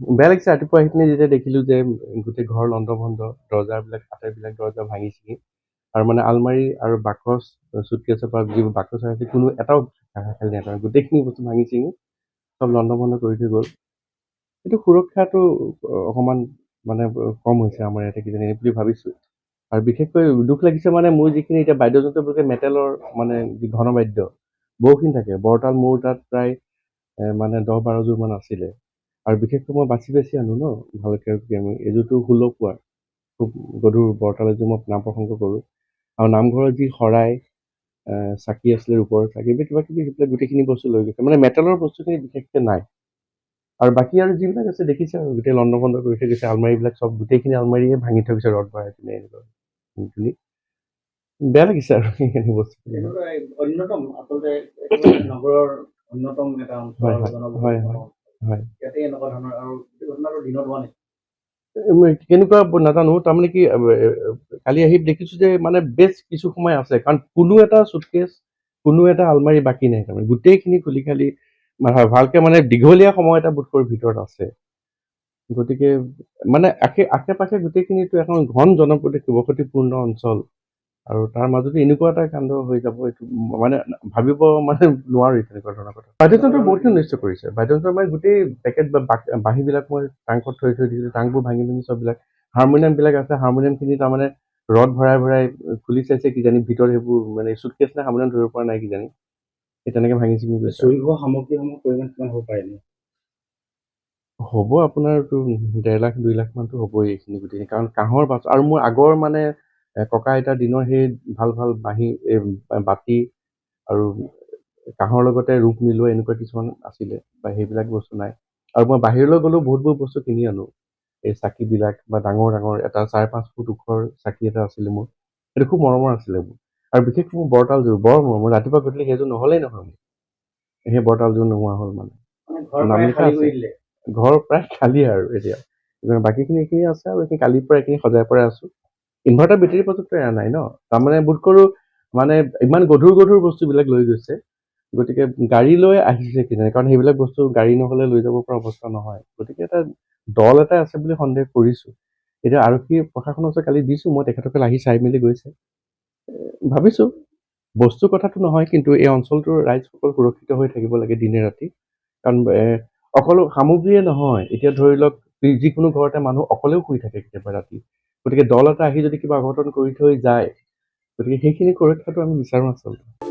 বেয়া লাগিছে ৰাতিপুৱা আহি পিনে যেতিয়া দেখিলো যে গোটেই ঘৰ লণ্ডভণ্ড, দৰ্জাবিলাক আটাইবিলাক দৰ্জা ভাঙি চিঙি আৰু মানে আলমাৰি আৰু বাকচ চুটকেছৰ পৰা যিবোৰ বাকচ আছে কোনো এটাও খালী নাই, গোটেইখিনি বস্তু ভাঙি চিঙি চব লণ্ডভণ্ড কৰি থৈ গ'ল। কিন্তু সুৰক্ষাটো অকণমান মানে কম হৈছে আমাৰ ইয়াতে কিজানি বুলি ভাবিছোঁ। আৰু বিশেষকৈ দুখ লাগিছে মানে মোৰ যিখিনি এতিয়া বাদ্যযন্ত্ৰবোৰকে মেটেলৰ মানে ঘন বাদ্য বহুখিনি থাকে। বৰতাল মোৰ তাত প্ৰায় মানে 10-12 যোৰ মান আছিলে। আৰু বিশেষকৈ মই বাছি বাছি আনো ন ভালকৈ আমি এযোৰটো 16 পোৱাৰ খুব গধুৰ বৰতাল এযোৰ মই নাম প্ৰসংগ কৰোঁ। আৰু নামঘৰৰ যি শৰাই চাকি আছিলে ৰূপৰ চাকি কিবা কিবি সেইবিলাক গোটেইখিনি বস্তু লৈ গৈছে। মানে মেটেলৰ বস্তুখিনি বিশেষকৈ নাই। আৰু বাকী আৰু যিবিলাক আছে দেখিছে আৰু গোটেই লণ্ডভণ্ড কৰি থৈ গৈছে। আলমাৰীবিলাক চব গোটেইখিনি আলমাৰীয়ে ভাঙি থৈ গৈছে ৰদ ভৰাই পিনে এনেকুৱা তুলি। বেয়া লাগিছে আৰু সেইখিনি বস্তু অন্যতম আচলতে নগৰৰ অন্যতম এটা অঞ্চল হয় হয় হয় হয় ইয়াতে এনেকুৱা ধৰণৰ আৰু ঘটনাটো দিনত হোৱা নাই কেনেকুৱা নাজানো তাৰমানে কি কালি আহি দেখিছো যে মানে বেছ কিছু সময় আছে কাৰণ কোনো এটা চুটকেছ কোনো এটা আলমাৰী বাকী নাই তাৰমানে গোটেইখিনি খুলি খালি ভালকে মানে দীঘলীয়া সময় এটা বোধকৰো ভিতৰত আছে গতিকে মানে আশে পাশে গোটেইখিনিতো এখন ঘন জনবসতিপূৰ্ণ অঞ্চল আৰু তাৰ মাজতে এনেকুৱা এটা কাণ্ড হৈ যাব এইটো মানে ভাবিব মানে নোৱাৰি তেনেকুৱা ধৰণৰ কথা বাদ্যযন্ত্ৰ বহুতখিনি নষ্ট কৰিছে বাদ্যযন্ত্ৰ মানে গোটেই পেকেট বা বাঁহীবিলাক মই টাংকত থৈ দিছিলোঁ টাংবোৰ ভাঙি ভাঙি চববিলাক হাৰমনিয়ামবিলাক আছে হাৰমনিয়ামখিনি তাৰমানে ৰদ ভৰাই ভৰাই খুলি চাইছে কিজানি ভিতৰত সেইবোৰ মানে চুটকেছ নে হাৰমনিয়াম ধৰিব পৰা নাই কিজানি সেই তেনেকে ভাঙি চিঙি গৈছে চুৰি হোৱা সামগ্ৰীসমূহ পৰিমাণ কিমান হ'ব পাৰে হ'ব আপোনাৰতো 1.5 লাখ 2 লাখ মানতো হ'বই এইখিনি গোটেই কাৰণ কাঁহৰ বাছ আৰু মোৰ আগৰ মানে ককা আইতাৰ দিনৰ সেই ভাল ভাল বাঁহী বাতি আৰু কাঁহৰ লগতে ৰূপ মিলোৱা এনেকুৱা কিছুমান আছিলে বা সেইবিলাক বস্তু নাই আৰু মই বাহিৰলৈ গ'লেও বহুত বহুত বস্তু কিনি আনো এই চাকিবিলাক বা ডাঙৰ ডাঙৰ এটা 4-5 ফুট ওখৰ চাকি এটা আছিলে মোৰ সেইটো খুব মৰমৰ আছিলে মোৰ আৰু বিশেষকৈ মোৰ বৰতালযোৰ বৰ মৰমৰ ৰাতিপুৱা গধূলি সেইযোৰ নহ'লেই নহয় মোৰ সেই বৰতালযোৰ নোহোৱা হ'ল মানে নাম লিখা আছে ঘৰ প্ৰায় খালী আৰু এতিয়া বাকীখিনি এইখিনি আছে আৰু এইখিনি কালিৰ পৰা এইখিনি সজাই পৰাই আছো ইনভাৰ্টাৰ বেটেৰী পৰ্যন্ত এৰা নাই ন তাৰমানে বোধ কৰোঁ মানে ইমান গধুৰ গধুৰ বস্তুবিলাক লৈ গৈছে গতিকে গাড়ী লৈ আহিছে কিজানি কাৰণ সেইবিলাক বস্তু গাড়ী নহ'লে লৈ যাব পৰা অৱস্থা নহয় গতিকে এটা দল এটা আছে বুলি সন্দেহ কৰিছোঁ এতিয়া আৰক্ষী প্ৰশাসনৰ ওচৰত কালি দিছোঁ মই তেখেতসকলে আহি চাই মেলি গৈছে ভাবিছোঁ বস্তুৰ কথাটো নহয় কিন্তু এই অঞ্চলটোৰ ৰাইজসকল সুৰক্ষিত হৈ থাকিব লাগে দিনে ৰাতি কাৰণ অকল সামগ্ৰীয়ে নহয় এতিয়া ধৰি লওক যিকোনো ঘৰতে মানুহ অকলেও শুই থাকে কেতিয়াবা ৰাতি গতিকে দল এটা আহি যদি কিবা অঘটন কৰি থৈ যায় গতিকে সেইখিনি সুৰক্ষাটো আমি বিচাৰোঁ আচলতে